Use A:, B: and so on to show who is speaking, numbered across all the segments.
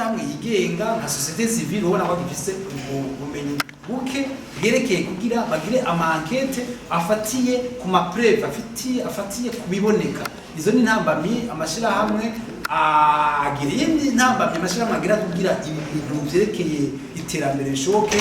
A: amashirahamwe yigenga nka société civile ubona ko gifise ubumenyi buke bwerekeye kugira bagire amankete afatiye ku mapreve afatiye kubiboneka. Izo ni ntambamyi amashirahamwe agiriye ntambamyi amashirahamwe agira kugira ibintu vyerekeye iterambere bishoboke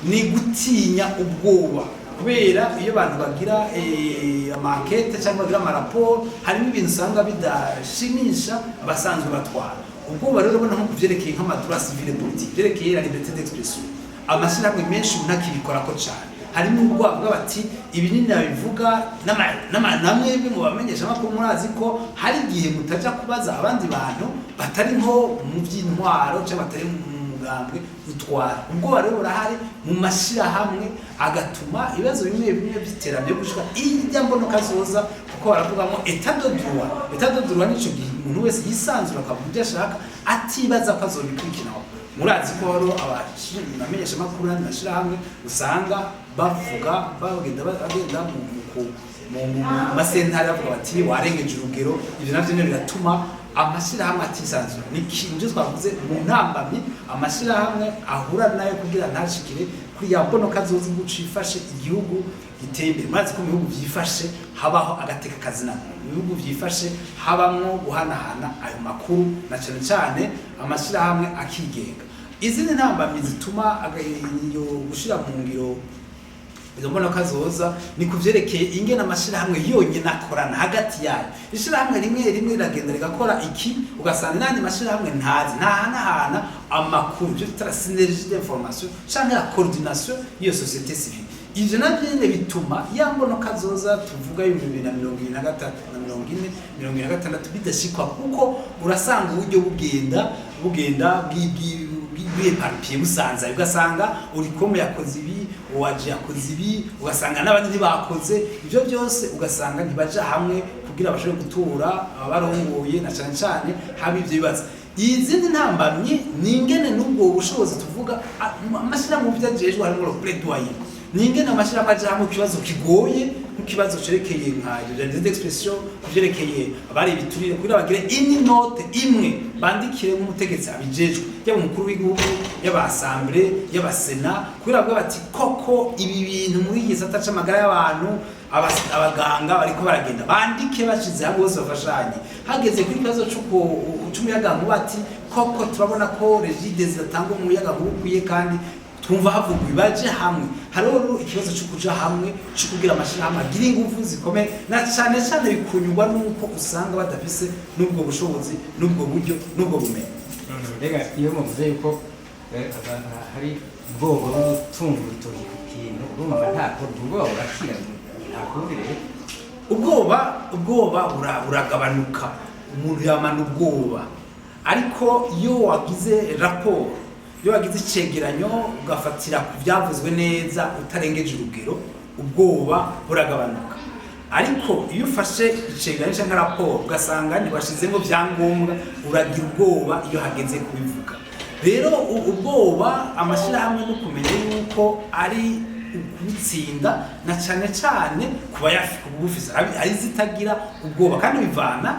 A: ni gutinya ubwoba, kubera iyo abantu bagira amankete cyangwa bagira amaraporo harimo ibintu usanga bidashimisha abasanzwe batwara. Ubwoba rero ubona nko kuvyerekeye nk'amadroit civil politique vyerekeye la liberté d'expression amashirahamwe menshi unakibikora ko cyane. Harimo ubwoba bwa bati ibinini nabivuga namwe mu bamenyesha makuru murazi ko hari igihe mutaja kubaza abandi bantu batari nko mu by'intwaro cyangwa batari mugambwe utwara. Ubwoba rero burahari mu mashirahamwe agatuma ibibazo bimwe by'iterambere gushika ijya mbonoka zoza kuko baravugamo état de droit. État de droit nico gihe umuntu wese yisanzura akavuga ibyo ashaka atibaza ko azobikurikiraho. Murazi ko haro abamenyesha makuru n'andi mashirahamwe usanga bavuga bagenda mu masentare bavuga bati warengeje urugero. Ivyo navyo ne biratuma amashirahamwe atisanzura. Ni kintu twavuze mu ntambamye amashirahamwe ahura nayo kugira ntashikire kuri ya mbonoka zozi gucifashe igihugu giteye imbere. Murazi ko mu bihugu vyifashe habaho agateka kazina, mu bihugu vyifashe habamwo guhanahana ayo makuru na cyane cyane amashirahamwe akigenga. Izindi ntambamye zituma iyo gushira mu ngiro izo mbonoka zoza ni kuvyerekeye ingena amashirahamwe yonyine akorana hagati yayo. Ishirahamwe rimwe riragenda rigakora iki ugasanga nandi mashirahamwe ntazi ntahanahana amakuru byo tara synergie d'information canke la coordination iyo société civile. Ivyo navyo nyene bituma ya mbonoka zoza tuvuga yo 2023 na 2026 bidashikwa kuko urasanga uburyo bugenda bw'eparpie busanza ugasanga urikome yakoze ibi waje yakoze ibi ugasanga n'abandi ntibakoze ivyo byose ugasanga ntibaja hamwe kugira bashobore gutura abarongoye na cyane haba ivyo bibaza. Izindi ntambamye ningene n'ubwo bushobozi tuvuga amashirahamwe byajejwe harimo plaidoyer ningene amashirahamwe aje hamwe kibazo kigoye nk'ikibazo cerekeye nka liberté d'expression kuvyerekeye abari biturire kugira bagire note imwe bandikire nk'umutegetsi abijejwe yaba umukuru w'igihugu yaba assemblée yaba sena kugira bwa bati koko ibi bintu muri gisata c'amagara y'abantu abaganga bariko baragenda bandike bashize hamwe bose bafashanye hageze kuri kibazo c'umuyaga nkuba ati koko turabona ko regide zidatanga umuyaga nk'ukwiye kandi twumva havugwa ibaje hamwe. Hariho ikibazo cyo kuja hamwe cyo kugira amashirahamwe agira ingufu zikomeye na cyane bikunyurwa nuko usanga badafise n'ubwo bushobozi n'ubwo buryo n'ubwo bumenyi.
B: Rega iyo muvuze yuko hari ubwoba bw'utunga urutoki ku kintu urumva ntako ubwoba burakira ntakumbire
A: ubwoba buragabanuka umuntu yamana ubwoba, ariko iyo wagize raporo iyo wagize icegeranyo ugafatira ku byavuzwe neza utarengeje urugero ubwoba buragabanuka. Ariko iyo ufashe icegeranyo cyangwa raporo ugasanga ntibashizemo byangombwa uragira ubwoba iyo hageze kubivuga. Rero ubwoba amashirahamwe no kumenya yuko ari ukutsinda na cyane kubufisa ari zitagira ubwoba kandi bivana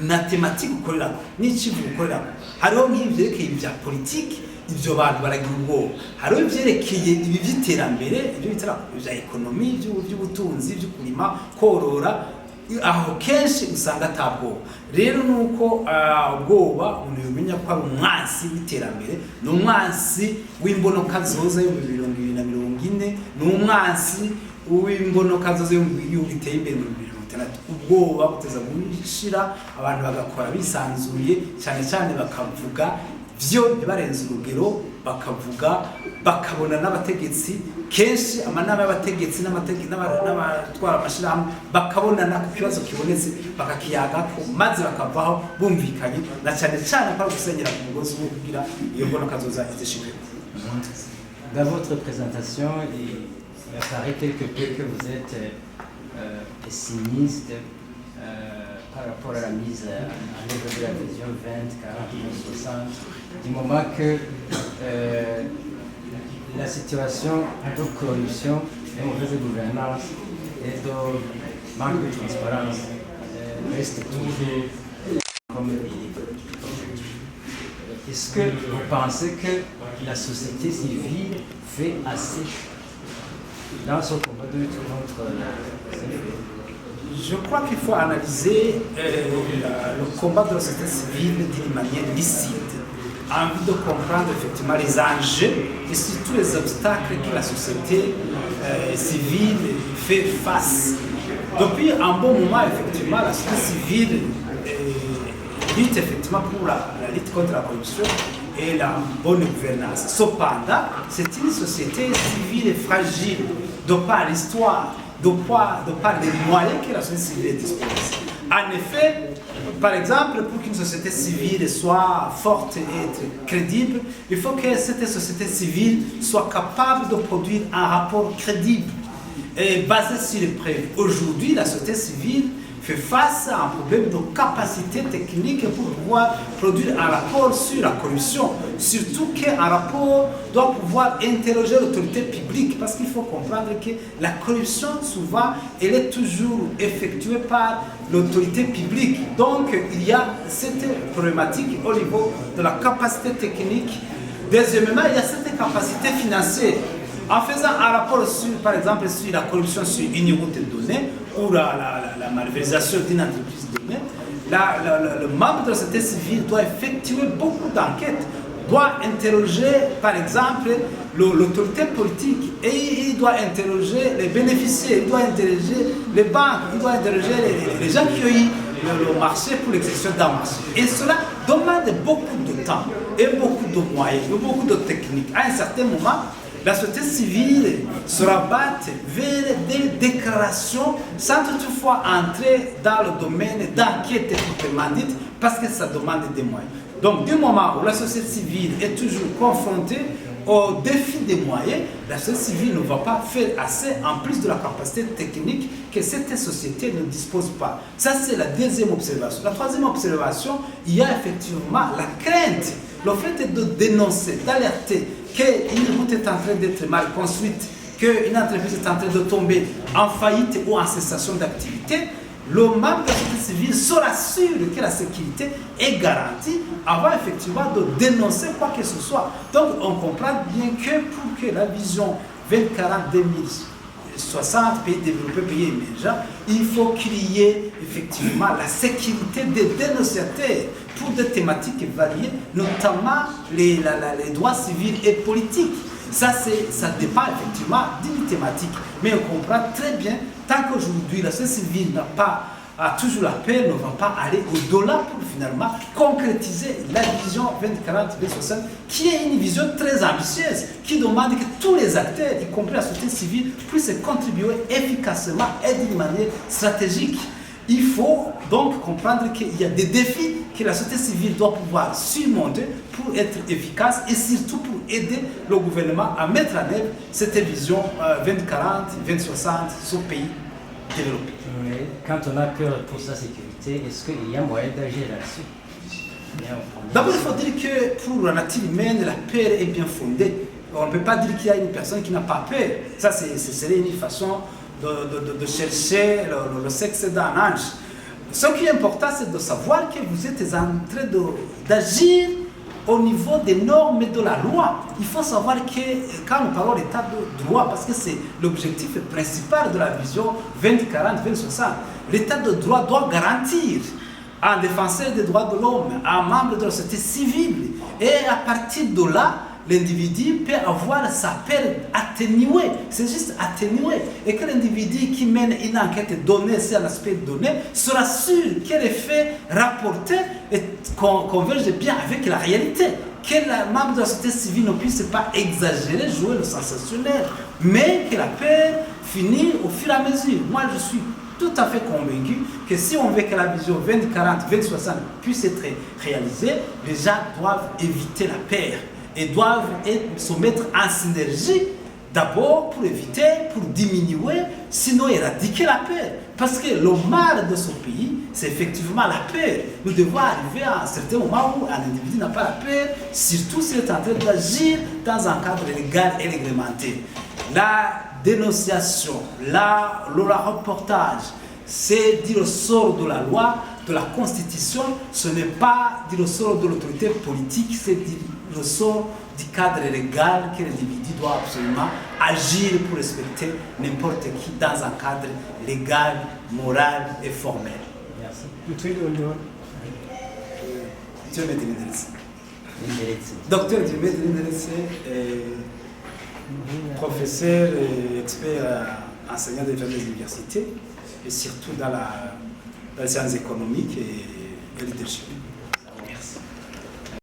A: na tematike ukorerako n'ikivu ukorerako. Hariho nk'ivyerekeye ibya politiki ivyo bantu baragira ubwoba, hariho ivyerekeye ibi vy'iterambere ibyo bitara bya ekonomi by'ubutunzi by'ukurima korora aho kenshi usanga atabwoba. Rero nuko ubwoba umuntu yumenya ko ari umwansi w'iterambere n'umwansi w'imbonoka zoza yo 2040 n'umwansi w'imbonoka zoza yo giteye imbere mu 2060. Ubwoba buteza gushira abantu bagakora bisanzuye cyane bakavuga vyo ntibarenze urugero bakavuga bakabona n'abategetsi kenshi amanama y'abategetsi n'abatwara amashirahamwe bakabonana ku kibazo kibonetse bakakiyagako maze bakavaho bumvikanye na cyane ko gusenyera ku mugozi wo kugira iyo mbonoka zoza izishike.
B: Dans votre présentation, il apparaît quelque peu que vous êtes pessimiste par rapport à la mise en œuvre de la vision 20, 40, 60, du moment que la situation de corruption, de mauvaise gouvernance et de manque de transparence reste toujours comme il est. est-ce que vous pensez que la société civile fait assez dans ce combat contre
A: Je crois qu'il faut analyser le combat de la société civile d'une manière lucide, en vue de comprendre effectivement les enjeux et surtout les obstacles que la société civile fait face. Depuis un bon moment, effectivement, la société civile lutte effectivement pour la lutte contre la corruption et la bonne gouvernance. Cependant, c'est une société civile fragile de par l'histoire, de par les moyens que la société civile dispose. En effet, par exemple, pour qu'une société civile soit forte et être crédible, il faut que cette société civile soit capable de produire un rapport crédible et basé sur les preuves. Aujourd'hui, la société civile fait face à un problème de capacité technique pour pouvoir produire un rapport sur la corruption. Surtout qu'un rapport doit pouvoir interroger l'autorité publique, parce qu'il faut comprendre que la corruption, souvent, elle est toujours effectuée par l'autorité publique. Donc, il y a cette problématique au niveau de la capacité technique. Deuxièmement, il y a cette capacité financière. En faisant un rapport sur, par exemple, sur la corruption sur une route donnée ou la malversation d'une entreprise donnée, le membre de la société civile doit effectuer beaucoup d'enquêtes, doit interroger, par exemple, l'autorité politique et il doit interroger les bénéficiaires, il doit interroger les banques, il doit interroger les gens qui ont eu le marché pour l'exécution d'un marché. Et cela demande beaucoup de temps et beaucoup de moyens, beaucoup de techniques. À un certain moment, la société civile se rabatte vers des déclarations sans toutefois entrer dans le domaine d'enquête proprement dite parce que ça demande des moyens. Donc, du moment où la société civile est toujours confrontée au défi des moyens, la société civile ne va pas faire assez en plus de la capacité technique que cette société ne dispose pas. Ça, c'est la deuxième observation. La troisième observation, il y a effectivement la crainte, le fait de dénoncer, d'alerter qu'une route est en train d'être mal construite, qu'une entreprise est en train de tomber en faillite ou en cessation d'activité. Le membre de la société civile se rassure que la sécurité est garantie avant effectivement de dénoncer quoi que ce soit. Donc on comprend bien que pour que la vision 2040-2060, pays développés, pays émergents, il faut qu'il y ait effectivement la sécurité des dénonciateurs pour des thématiques variées, notamment les droits civils et politiques. Ça dépend effectivement d'une thématique. Mais on comprend très bien, tant qu'aujourd'hui la société civile n'a pas toujours la paix, ne va pas aller au-delà pour finalement concrétiser la vision 2040-2060, qui est une vision très ambitieuse, qui demande que tous les acteurs, y compris la société civile, puissent contribuer efficacement et d'une manière stratégique. Il faut donc comprendre qu'il y a des défis que la société civile doit pouvoir surmonter pour être efficace et surtout pour aider le gouvernement à mettre en œuvre cette vision 2040-2060 sur le pays développé.
B: Quand on a peur pour sa sécurité, est-ce qu'il y a moyen d'agir là-dessus?
A: D'abord, il faut dire que pour la nature humaine, la peur est bien fondée. On ne peut pas dire qu'il y a une personne qui n'a pas peur. Ça, ce serait une façon de chercher le sexe d'un ange. Ce qui est important, c'est de savoir que vous êtes en train d'agir au niveau des normes de la loi. Il faut savoir que quand nous parlons d'état de droit, parce que c'est l'objectif principal de la vision 2040-2060, l'état de droit doit garantir à un défenseur des droits de l'homme, à un membre de la société civile, et à partir de là, l'individu peut avoir sa peine atténuée, c'est juste atténué, et que l'individu qui mène une enquête donnée sur un aspect donné sera sûr que les faits rapportés convergent bien avec la réalité, que le membre de la société civile ne puisse pas exagérer, jouer le sensationnel, mais que la paix finisse au fur et à mesure. Moi, je suis tout à fait convaincu que si on veut que la vision 2040-2060 puisse être réalisée, les gens doivent éviter la peur et doivent se mettre en synergie d'abord pour éviter, pour diminuer, sinon éradiquer la peur. Parce que le mal de ce pays, c'est effectivement la peur. Nous devons arriver à un certain moment où un individu n'a pas la peur, surtout s'il est en train d'agir dans un cadre légal et réglementé. La dénonciation, le reportage, c'est dire le sort de la loi de la Constitution, ce n'est pas du ressort de l'autorité politique, c'est du ressort du cadre légal que l'individu doit absolument agir pour respecter n'importe qui dans un cadre légal, moral et formel.
B: Merci.
A: Dieu m'aide l'intéressé.
B: L'intéressé.
A: Docteur Dieu m'aide l'intéressé, professeur et expert enseignant des universités et surtout dans les sciences économiques et leadership.